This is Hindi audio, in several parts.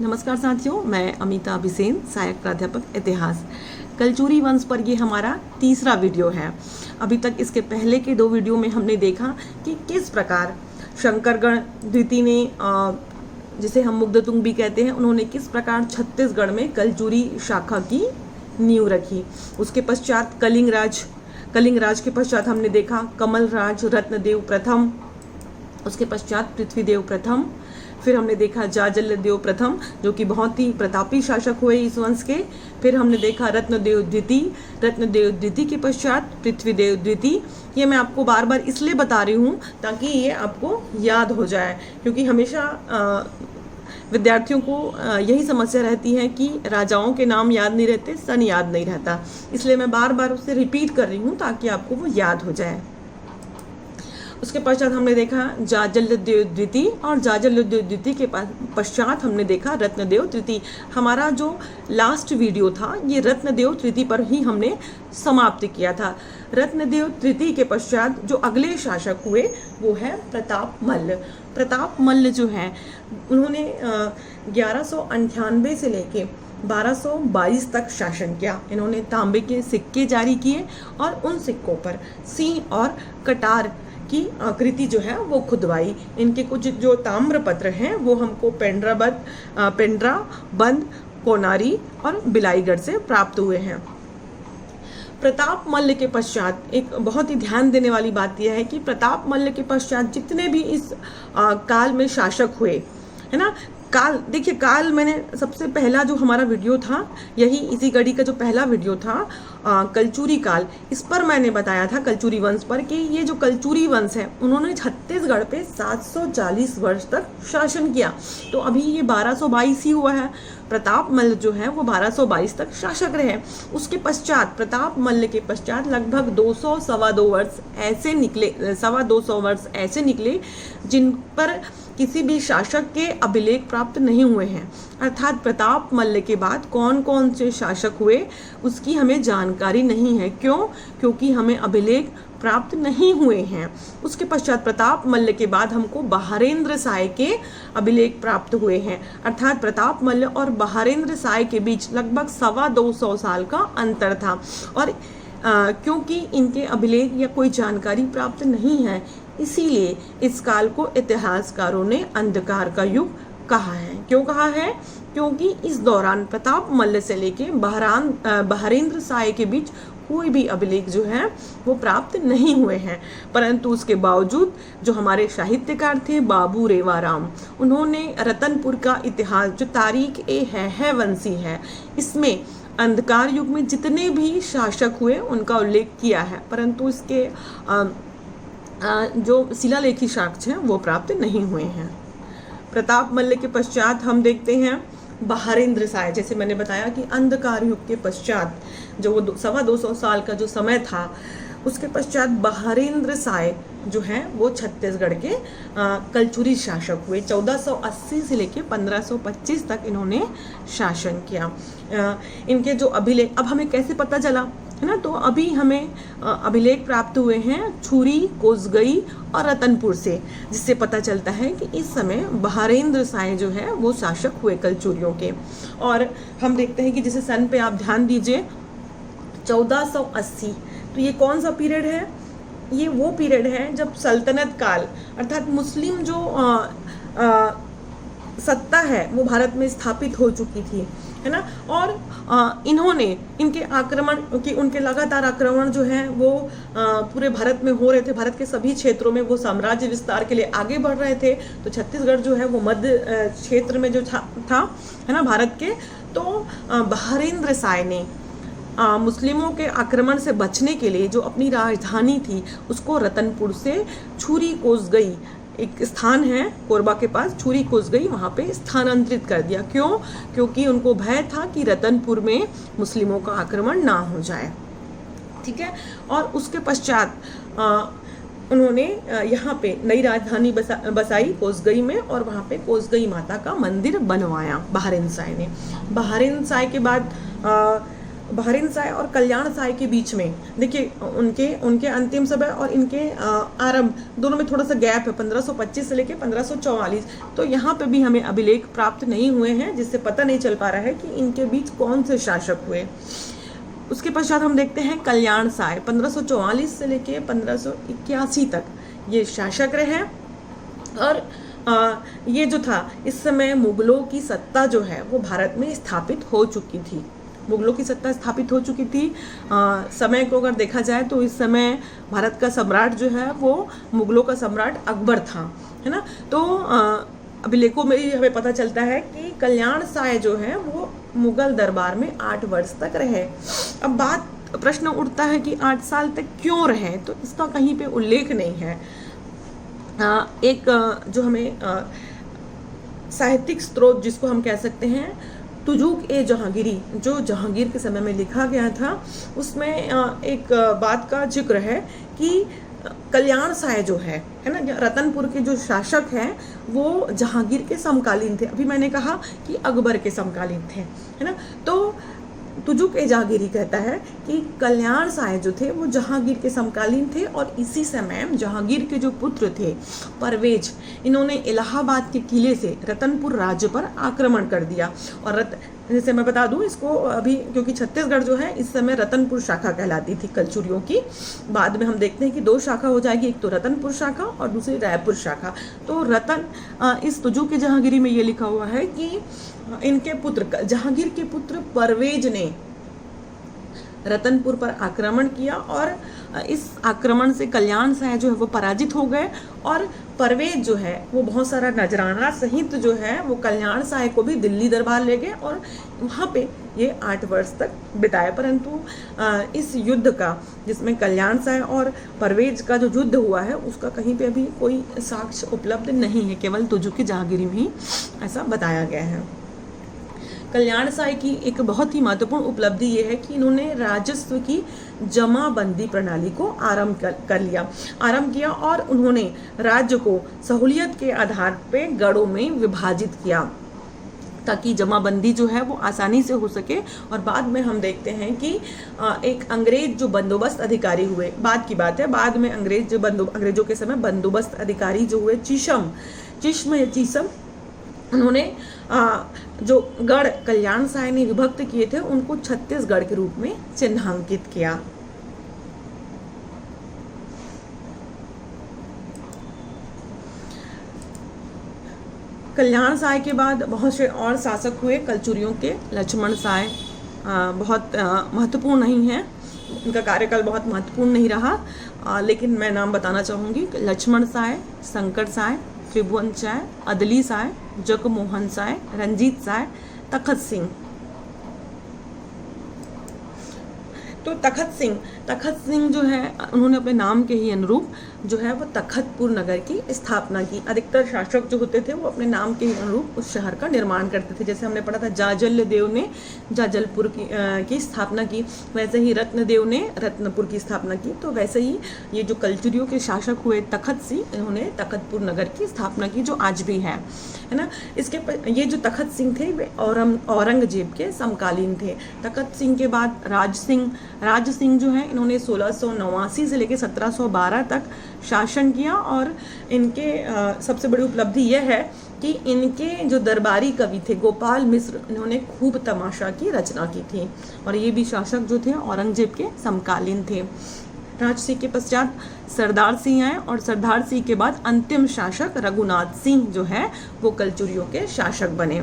नमस्कार साथियों, मैं अमिता बिसेन, सहायक प्राध्यापक इतिहास। कलचुरी वंश पर ये हमारा तीसरा वीडियो है। अभी तक इसके पहले के दो वीडियो में हमने देखा कि किस प्रकार शंकरगण द्वितीय ने, जिसे हम मुग्धतुंग भी कहते हैं, उन्होंने किस प्रकार छत्तीसगढ़ में कलचुरी शाखा की नींव रखी। उसके पश्चात कलिंग राज के पश्चात हमने देखा कमल राज रत्नदेव प्रथम, उसके पश्चात पृथ्वीदेव प्रथम, फिर हमने देखा जाजलदेव प्रथम जो कि बहुत ही प्रतापी शासक हुए इस वंश के। फिर हमने देखा रत्नदेव द्वितीय के पश्चात पृथ्वीदेव द्वितीय। ये मैं आपको बार बार इसलिए बता रही हूँ ताकि ये आपको याद हो जाए, क्योंकि हमेशा विद्यार्थियों को यही समस्या रहती है कि राजाओं के नाम याद नहीं रहते, सन याद नहीं रहता। इसलिए मैं बार बार उससे रिपीट कर रही हूँ ताकि आपको वो याद हो जाए। उसके पश्चात हमने देखा जाजलदेव द्वितीय, और जाजलदेव द्वितीय के पश्चात हमने देखा रत्नदेव तृतीय। हमारा जो लास्ट वीडियो था ये रत्नदेव तृतीय पर ही हमने समाप्त किया था। रत्नदेव तृतीय के पश्चात जो अगले शासक हुए वो है प्रताप मल्ल जो हैं उन्होंने 1198 से लेके 1222 तक शासन किया। इन्होंने तांबे के सिक्के जारी किए और उन सिक्कों पर सिंह और कटार की आकृति जो है वो खुदवाई। इनके कुछ जो ताम्र पत्र हैं वो हमको पेंड्रा बंद, कोनारी और बिलाईगढ़ से प्राप्त हुए हैं। प्रताप मल्ल के पश्चात एक बहुत ही ध्यान देने वाली बात यह है कि प्रताप मल्ल के पश्चात जितने भी इस काल में शासक हुए, है ना, देखिए काल मैंने सबसे पहला जो हमारा वीडियो था यही इसी कड़ी का जो पहला वीडियो था कलचुरी काल, इस पर मैंने बताया था कलचुरी वंश पर कि ये जो कलचुरी वंश है उन्होंने छत्तीसगढ़ पे 740 वर्ष तक शासन किया। तो अभी ये 1222 ही हुआ है। प्रताप मल्ल जो है वो 1222 तक शासक रहे। उसके पश्चात प्रताप मल्ल के पश्चात लगभग 200 वर्ष ऐसे निकले जिन पर किसी भी शासक के अभिलेख प्राप्त नहीं हुए हैं। अर्थात प्रताप मल्ल के बाद कौन कौन से शासक हुए उसकी हमें जानकारी नहीं है। क्योंकि हमें अभिलेख प्राप्त नहीं हुए हैं। उसके पश्चात प्रताप मल्ल के बाद हमको बहारेंद्र साय के अभिलेख प्राप्त हुए हैं। अर्थात प्रताप मल्ल और बहारेंद्र साय के बीच लगभग 225 साल का अंतर था। और क्योंकि इनके अभिलेख या कोई जानकारी प्राप्त नहीं है, इसीलिए इस काल को इतिहासकारों ने अंधकार का युग कहा है। क्यों कहा है? क्योंकि इस दौरान प्रताप मल्ल से लेके बहारेंद्र साय के बीच कोई भी अभिलेख जो है वो प्राप्त नहीं हुए हैं। परंतु उसके बावजूद जो हमारे साहित्यकार थे बाबू रेवाराम, उन्होंने रतनपुर का इतिहास जो तारीख है वंशी है, इसमें अंधकार युग में जितने भी शासक हुए उनका उल्लेख किया है। परंतु इसके जो शिलालेखी साक्ष्य हैं वो प्राप्त नहीं हुए हैं। प्रताप मल्ल के पश्चात हम देखते हैं बहारेंद्र साय। जैसे मैंने बताया कि अंधकार युग के पश्चात जो वो 225 साल का जो समय था, उसके पश्चात बहारेंद्र साय जो है वो छत्तीसगढ़ के कलचुरी शासक हुए। 1480 से लेके 1525 तक इन्होंने शासन किया। इनके जो अभिलेख, अब हमें कैसे पता चला, है ना, तो अभी हमें अभिलेख प्राप्त हुए हैं छुरी, कोसगई और रतनपुर से, जिससे पता चलता है कि इस समय बहारेंद्र साय जो है वो शासक हुए कलचुरियों के। और हम देखते हैं कि जैसे सन पे आप ध्यान दीजिए 1480, तो ये कौन सा पीरियड है? ये वो पीरियड है जब सल्तनत काल अर्थात मुस्लिम जो सत्ता है वो भारत में स्थापित हो चुकी थी, है ना। और इन्होंने उनके लगातार आक्रमण जो है वो पूरे भारत में हो रहे थे। भारत के सभी क्षेत्रों में वो साम्राज्य विस्तार के लिए आगे बढ़ रहे थे। तो छत्तीसगढ़ जो है वो मध्य क्षेत्र में जो था, है ना, भारत के। तो बहारेंद्र साय ने मुस्लिमों के आक्रमण से बचने के लिए जो अपनी राजधानी थी उसको रतनपुर से छुरी कोसगई, एक स्थान है कोरबा के पास, छुरी कोसगई, वहाँ पे स्थानांतरित कर दिया। क्योंकि उनको भय था कि रतनपुर में मुस्लिमों का आक्रमण ना हो जाए। ठीक है। और उसके पश्चात उन्होंने यहाँ पे नई राजधानी बसाई कोसगई में, और वहाँ पे कोसगई माता का मंदिर बनवाया बहारेंद्र साय ने। बहारेंद्र साय के बाद बहरीन साय और कल्याण साय के बीच में देखिए उनके अंतिम समय और इनके आरंभ दोनों में थोड़ा सा गैप है, 1525 से लेके 1544। तो यहाँ पे भी हमें अभिलेख प्राप्त नहीं हुए हैं, जिससे पता नहीं चल पा रहा है कि इनके बीच कौन से शासक हुए। उसके पश्चात हम देखते हैं कल्याण साय, 1544 से लेके 1581 तक ये शासक रहे। और ये जो था, इस समय मुगलों की सत्ता जो है वो भारत में स्थापित हो चुकी थी। मुगलों की सत्ता स्थापित हो चुकी थी। समय को अगर देखा जाए तो इस समय भारत का सम्राट जो है वो मुगलों का सम्राट अकबर था, है ना। तो अभिलेखों में ही हमें पता चलता है कि कल्याण साय जो है वो मुगल दरबार में 8 वर्ष तक रहे। अब प्रश्न उठता है कि 8 साल तक क्यों रहे, तो इसका कहीं पे उल्लेख नहीं है। एक जो हमें साहित्यिक स्रोत जिसको हम कह सकते हैं तुजुक ए जहांगीरी, जो जहांगीर के समय में लिखा गया था, उसमें एक बात का जिक्र है कि कल्याण साय जो है ना, रतनपुर के जो शासक हैं वो जहांगीर के समकालीन थे। अभी मैंने कहा कि अकबर के समकालीन थे, है ना। तो तुजुक ए जहांगीरी कहता है कि कल्याण साय जो थे वो जहांगीर के समकालीन थे और इसी समय जहांगीर के जो पुत्र थे परवेज, इन्होंने इलाहाबाद के किले से रतनपुर राज्य पर आक्रमण कर दिया। और जैसे मैं बता दूं इसको अभी, क्योंकि छत्तीसगढ़ जो है इस समय रतनपुर शाखा कहलाती थी कलचुरियों की। बाद में हम देखते हैं कि 2 शाखा हो जाएगी, एक तो रतनपुर शाखा और दूसरी रायपुर शाखा। तो इस तुजुक ए जहांगीरी में ये लिखा हुआ है कि इनके पुत्र, जहांगीर के पुत्र परवेज ने रतनपुर पर आक्रमण किया और इस आक्रमण से कल्याण साय जो है वो पराजित हो गए। और परवेज जो है वो बहुत सारा नजराना सहित जो है वो कल्याण साय को भी दिल्ली दरबार ले गए और वहाँ पे ये 8 वर्ष तक बिताए। परंतु इस युद्ध का, जिसमें कल्याण साय और परवेज का जो युद्ध हुआ है, उसका कहीं पे अभी कोई साक्ष्य उपलब्ध नहीं है, केवल तुजुक ए जहांगीरी में ही ऐसा बताया गया है। कल्याण साय की एक बहुत ही महत्वपूर्ण उपलब्धि ये है कि इन्होंने राजस्व की जमाबंदी प्रणाली को आरंभ किया और उन्होंने राज्य को सहूलियत के आधार पे गढ़ों में विभाजित किया ताकि जमाबंदी जो है वो आसानी से हो सके। और बाद में हम देखते हैं कि एक अंग्रेज जो बंदोबस्त अधिकारी हुए, बाद की बात है, बाद में अंग्रेजों के समय बंदोबस्त अधिकारी जो हुए चीसम, उन्होंने जो गढ़ कल्याण साय ने विभक्त किए थे उनको छत्तीसगढ़ के रूप में चिन्हांकित किया। कल्याण साय के बाद बहुत से और शासक हुए कलचुरियों के। लक्ष्मण साय बहुत महत्वपूर्ण नहीं है, उनका कार्यकाल बहुत महत्वपूर्ण नहीं रहा, लेकिन मैं नाम बताना चाहूँगी। लक्ष्मण साय, शंकर साय, त्रिभुवन साय, अदली साय, जगमोहन साय, रंजीत साय, तखत सिंह। तो तखत सिंह जो है उन्होंने अपने नाम के ही अनुरूप जो है वो तखतपुर नगर की स्थापना की। अधिकतर शासक जो होते थे वो अपने नाम के ही अनुरूप उस शहर का निर्माण करते थे। जैसे हमने पढ़ा था जाजल देव ने जाजलपुर की स्थापना की, वैसे ही रत्नदेव ने रत्नपुर की स्थापना की। तो वैसे ही ये जो कलचुरियों के शासक हुए तखत सिंह, इन्होंने तखतपुर नगर की स्थापना की, जो आज भी है ना। ये जो तखत सिंह थे वे औरंगजेब के समकालीन थे। तखत सिंह के बाद राज सिंह जो है, इन्होंने 1689 से लेकर 1712 तक शासन किया। और इनके सबसे बड़ी उपलब्धि यह है कि इनके जो दरबारी कवि थे गोपाल मिश्र, इन्होंने खूब तमाशा की रचना की थी। और ये भी शासक जो थे औरंगजेब के समकालीन थे। राज सिंह के पश्चात सरदार सिंह आए और सरदार सिंह के बाद अंतिम शासक रघुनाथ सिंह जो है वो कलचुरियों के शासक बने।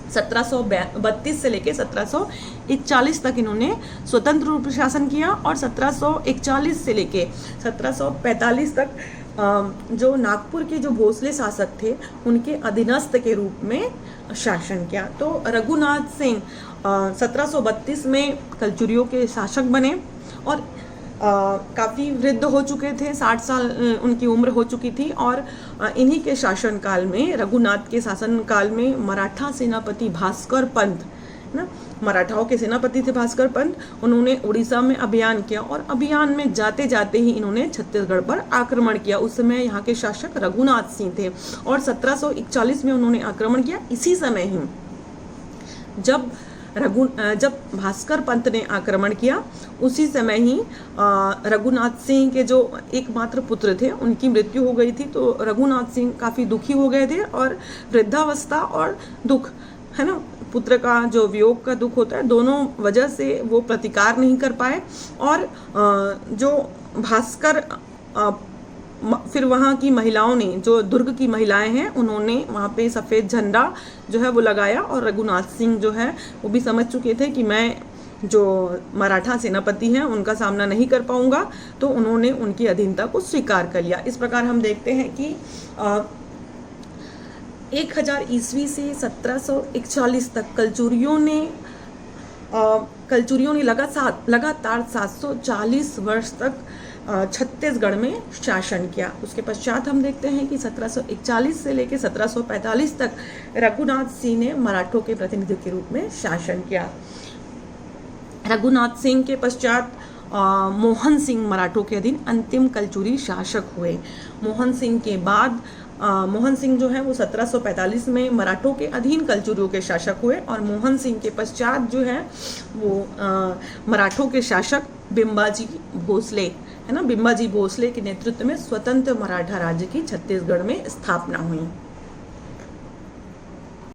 1732 से लेकर 1741 तक इन्होंने स्वतंत्र रूप से शासन किया और 1741 से लेकर 1745 तक जो नागपुर के जो भोसले शासक थे उनके अधीनस्थ के रूप में शासन किया। तो रघुनाथ सिंह 1732 में कलचुरियों के शासक बने और काफ़ी वृद्ध हो चुके थे, 60 साल उनकी उम्र हो चुकी थी। और इन्हीं के शासनकाल में, रघुनाथ के शासनकाल में मराठा सेनापति भास्कर पंत ना, मराठाओं के सेनापति थे भास्कर पंत, उन्होंने उड़ीसा में अभियान किया और अभियान में जाते जाते ही इन्होंने छत्तीसगढ़ पर आक्रमण किया। उस समय यहाँ के शासक रघुनाथ सिंह थे और 1741 में उन्होंने आक्रमण किया। इसी समय ही जब जब भास्कर पंत ने आक्रमण किया उसी समय ही रघुनाथ सिंह के जो एकमात्र पुत्र थे उनकी मृत्यु हो गई थी। तो रघुनाथ सिंह काफ़ी दुखी हो गए थे और वृद्धावस्था और दुख, है ना, पुत्र का जो वियोग का दुख होता है, दोनों वजह से वो प्रतिकार नहीं कर पाए। और जो भास्कर फिर वहाँ की महिलाओं ने, जो दुर्ग की महिलाएं हैं, उन्होंने वहाँ पे सफ़ेद झंडा जो है वो लगाया और रघुनाथ सिंह जो है वो भी समझ चुके थे कि मैं जो मराठा सेनापति हैं उनका सामना नहीं कर पाऊंगा, तो उन्होंने उनकी अधीनता को स्वीकार कर लिया। इस प्रकार हम देखते हैं कि 1000 ईस्वी से 1741 तक कलचुरियों ने लगातार 740 वर्ष तक छत्तीसगढ़ में शासन किया। उसके पश्चात हम देखते हैं कि 1741 से लेकर 1745 तक रघुनाथ सिंह ने मराठों के प्रतिनिधि के रूप में शासन किया। रघुनाथ सिंह के पश्चात मोहन सिंह मराठों के अधीन अंतिम कलचुरी शासक हुए। मोहन सिंह के बाद मोहन सिंह जो है वो 1745 में मराठों के अधीन कलचुरियों के शासक हुए और मोहन सिंह के पश्चात जो है वो मराठों के शासक बिम्बाजी भोसले, है ना, बिम्बाजी भोसले के नेतृत्व में स्वतंत्र मराठा राज्य की छत्तीसगढ़ में स्थापना हुई।